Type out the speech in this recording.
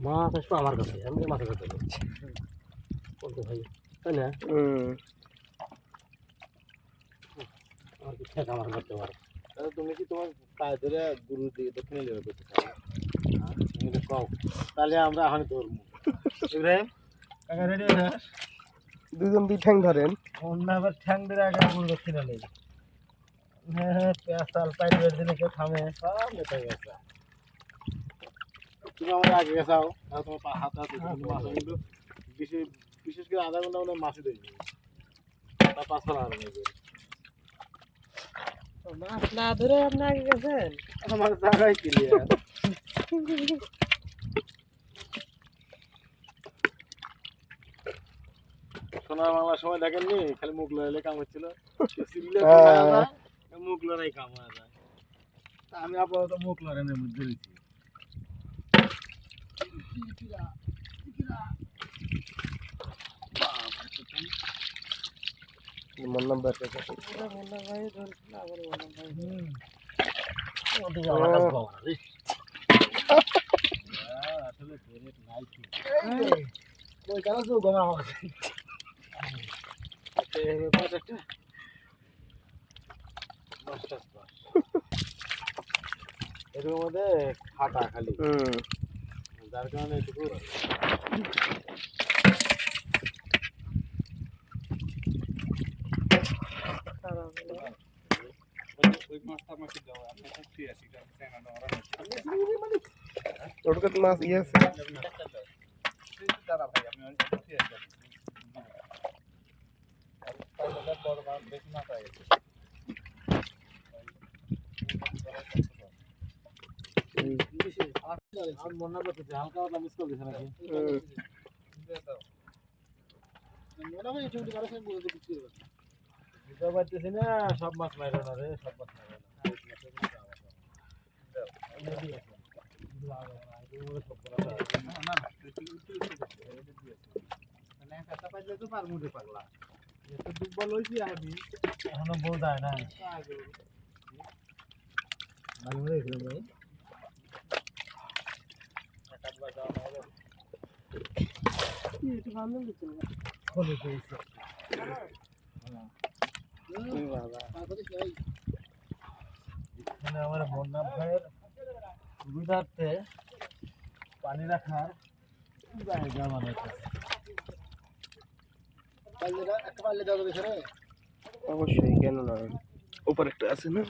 মাছ আসবে আমার কাছে, আমি মাছ ধরতে পারছি বলতে ভাই, তাই না? আমার কি ঠেকা আমার করতে পারো? তাহলে তুমি কি তোমার পায়ে ধরে গুরু দিয়ে দক্ষিণে লেগে করতে চাও? তুমি তো কও, তাহলে আমরা এখন ধরবো। ইব্রাহিম কাকা রেডি না? দুজন দুই ঠ্যাং ধরেন। অন্য আবার ঠ্যাং ধরে আগে গুরু দক্ষিণা নেই। হ্যাঁ, পেঁয়াজ চাল পাই বের দিলে কেউ থামে, সব লেগে গেছে। তুমি আমার আগে গেছাও, তাহলে তোমার হাতে হাতে মাছ কিন্তু বিশেষ বিশেষ করে আধা ঘন্টা মনে মাছই ধরবে, তার 5 ফেলা হবে না। মাছ না ধরে আপনি আগে গেছেন? আমার জায়গায় ক্লিয়ার। সোনার বাংলার সময় দেখেননি, খালি মুখ লড়াইলে কাম হচ্ছিল, মুখ লড়াই কাম হয়ে যায়। তা আমি আপাতত মুখ লড়াইনের মধ্যে রয়েছি। মোল্লা ভাই মোল্লা ভাই ধরছিল, আবার মোল্লা ভাই ওদিকে আমার কাছে পাবো না রে। আসলে পেরেক নাই কি। ওই কারণে তো গমা আমার কাছে। এর মধ্যে খাটা খালি, যার কারণে এটুকু ওই মাছটা আমাকে দাও, আমি এখন ফ্রি আছি, কারণ চ্যানেলটা ওরা ওর কাছে মাছ ইয়ে আছে। দাঁড়া ভাই, আমি ফ্রি আছি। বড় মাছ বেশি মাছ হয়ে গেছে। আমার মনে করতেছে হালকা হালকা মিস করে দিছে নাকি। মনে হয় ছুটি করে সব বলতে কিছু বুঝতে পারতেছি না, সব মাছ মাইরো না রে, সব মাছ মাইরো না। এখনো বোঝায় না। এখানে আমার বন্যা ভাইয়ের সুবিধার্থে পানি রাখার জায়গা বানাইছে। অবশ্যই, কেন না, উপর একটা আছে না।